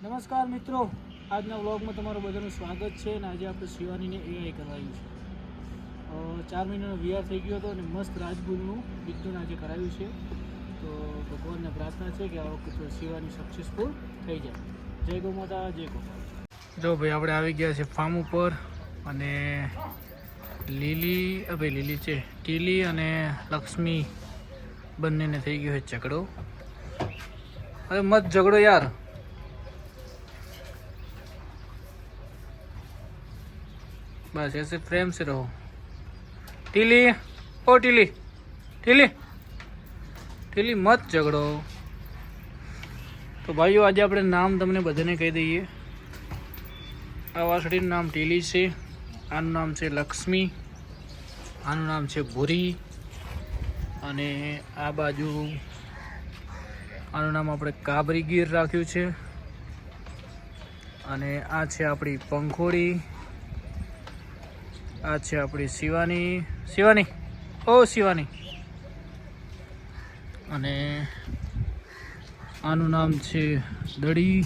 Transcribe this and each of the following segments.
નમસ્કાર મિત્રો, આજના વ્લોગમાં તમારું બધાનું સ્વાગત છે. અને આજે આપણે શિવાનીને એઆઈ કરાવ્યું છે. 4 મહિનાનો વીઆર થઈ ગયો હતો અને મસ્ત રાજગુરુનું વિદ્યુન આજે કરાવ્યું છે. તો ભગવાનને પ્રાર્થના છે કે આ વખતે શિવાની સક્સેસફુલ થઈ જાય. જય ગૌ માતા, જય ગોપાલ. જો ભાઈ, આપણે આવી ગયા છે ફાર્મ ઉપર અને લીલી છે ટીલી અને લક્ષ્મી બંનેને થઈ ગયો છે ઝઘડો. અરે મત ઝઘડો યાર. बस ऐसे प्रेम से रहो. टीली, ओ टीली टीली टीली मत झगड़ो. તો ભાઈઓ, આજે આપણે નામ તમને બધાને કહી દઈએ. આ વાસળીનું નામ ટીલી છે, આનું નામ છે લક્ષ્મી, આનું નામ છે ભૂરી, અને આ બાજુ આનું નામ આપણે કાબરી ગીર રાખ્યું છે, અને આ છે આપણી પંખોડી, આ છે આપણી શિવાની, ઓ શિવાની, અને આનું નામ છે દડી,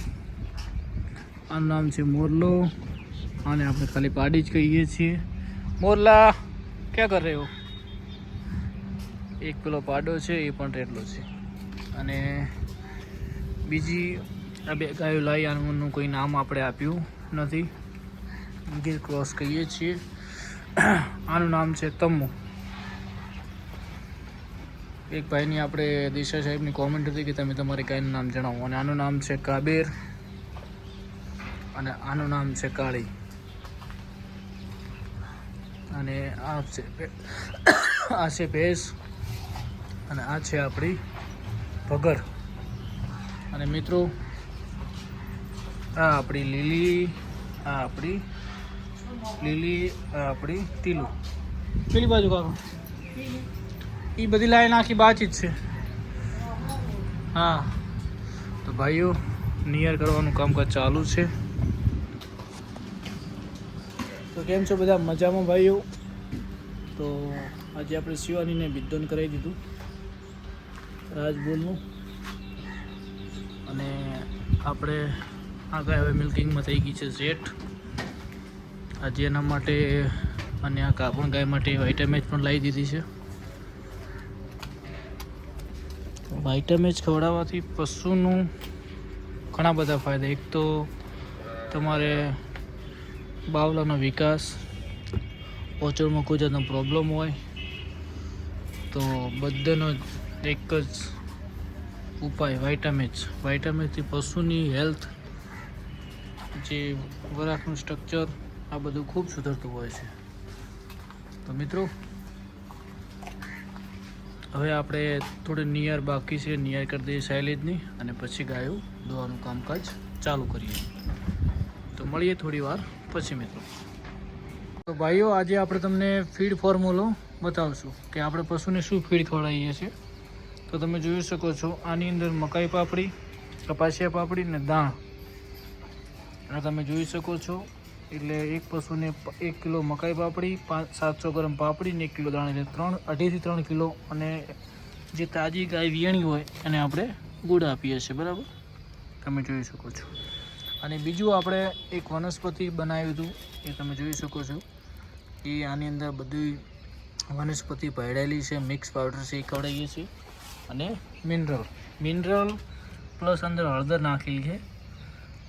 આનું નામ છે મોરલો, આને આપણે ખાલી પાડી જ કહીએ છીએ. મોરલા ક્યાં કર રહ્યો? એક પેલો પાડો છે એ પણ રેટલો છે. અને બીજી આ બે ગાયો લાવી, આનું કોઈ નામ આપણે આપ્યું નથી, ગીર ક્રોસ કહીએ છીએ. આનું નામ છે તમ્મુ. એક ભાઈની આપણે દિશા સાહેબની કોમેન્ટ હતી કે તમે તમારી ગાયનું નામ જણાવો. અને આનું નામ છે કાબેર, અને આનું નામ છે કાળી, અને આ છે ભેંસ, અને આ છે આપણી ભગર. અને મિત્રો, આ આપણી લીલી, આ આપણી ટીલું. પેલી બાજુ કાકો એ બધી લાઈન આખી બાચી જ છે. હા, તો ભાઈઓ, નિયર કરવાનું કામકાજ ચાલુ છે. તો કેમ છો બધા? મજામાં ભાઈઓ? તો આજે આપણે શિવાનીને વિદ્યુન કરાવી દીધું રાજબોલનું, અને આપણે આ ગાય હવે મિલ્કિંગમાં થઈ ગઈ છે સેટ. આજે એના માટે અને આ કાપણ ગાય માટે વાઇટામેજ પણ લાવી દીધી છે. વાઇટામેજ ખવડાવવાથી પશુનું ઘણા બધા ફાયદા. એક તો તમારે બાવલાનો વિકાસ, ઓચળમાં કોઈ જાતનો પ્રોબ્લેમ હોય તો બધાનો એક જ ઉપાય વાઇટામેજથી પશુની હેલ્થ, જે વરાખનું સ્ટ્રક્ચર, આ બધું ખૂબ સુધરતું હોય છે. તો મિત્રો, હવે આપણે થોડી નિયર બાકી છે, નિયર કરી દઈએ સાયલેજની, અને પછી ગાયો દોવાનું કામકાજ ચાલુ કરીએ. તો મળીએ થોડી વાર પછી મિત્રો. તો ભાઈઓ, આજે આપણે તમને ફીડ ફોર્મ્યુલો બતાવશું કે આપણે પશુને શું ફીડ ખવડાવીએ છીએ. તો તમે જોઈ શકો છો, આની અંદર મકાઈ પાપડી, કપાસિયા પાપડી ને દાણ, આ તમે જોઈ શકો છો. એટલે એક પશુને 1 કિલો મકાઈ પાપડી, 700 ગ્રામ પાપડી ને 1 કિલો દાણા, એટલે 2.5 થી 3 કિલો. અને જે તાજી ગાય વિયાણી હોય એને આપણે ગુડ આપીએ છીએ, બરાબર? તમે જોઈ શકો છો. અને બીજું આપણે એક વનસ્પતિ બનાવ્યું હતું, એ તમે જોઈ શકો છો. એ આની અંદર બધી વનસ્પતિ ભેળેલી છે, મિક્સ પાવડર છે, એ ખવડાવીએ છીએ. અને મિનરલ પ્લસ અંદર હળદર નાખેલી છે,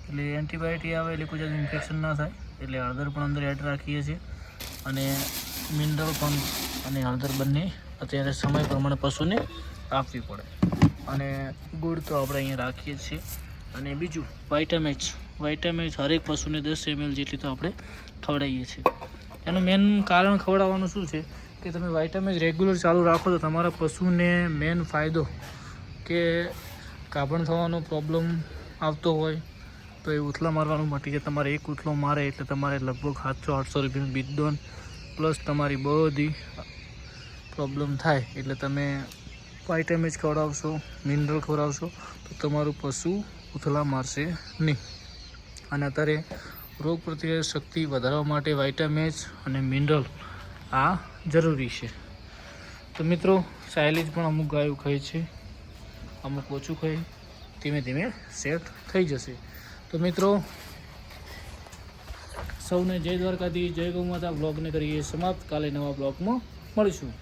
એટલે એન્ટીબાયોટિક આવે એટલે કોઈ જાતનું ઇન્ફેક્શન ના થાય, એટલે હળદર પણ અંદર એડ રાખીએ છીએ. અને મિનરલ પણ અને હળદર બંને અત્યારે સમય પ્રમાણે પશુને આપવી પડે. અને ગુડ તો આપણે અહીંયા રાખીએ છીએ. અને બીજું વાઇટામેજ હરેક પશુને 10 ml જેટલી તો આપણે ખવડાવીએ છીએ. એનું મેન કારણ ખવડાવવાનું શું છે કે તમે વાઇટામેજ રેગ્યુલર ચાલુ રાખો તો તમારા પશુને મેન ફાયદો કે ગાભણ થવાનો પ્રોબ્લેમ આવતો હોય તો એ ઉથલા મારવાનું મટી જાય. તમારે એક ઉથલો મારે એટલે તમારે લગભગ 700-800 રૂપિયાનું બીજદોન પ્લસ તમારી બધી પ્રોબ્લેમ થાય. એટલે તમે વાઇટામેજ ખવડાવશો, મિનરલ ખવડાવશો તો તમારું પશુ ઉથલા મારશે નહીં. અને અત્યારે રોગ પ્રતિકારક શક્તિ વધારવા માટે વાઇટામેજ અને મિનરલ આ જરૂરી છે. તો મિત્રો, સાયલેજ પણ અમુક ગાયો ખાય છે, અમુક ઓછું ખાય, ધીમે ધીમે સેટ થઈ જશે. તો તો મિત્રો સૌને જય દ્વારકાધીશ, જય ગૌ માતા. બ્લોગને કરીએ સમાપ્ત. કાલે નવા બ્લોગમાં મળીશું.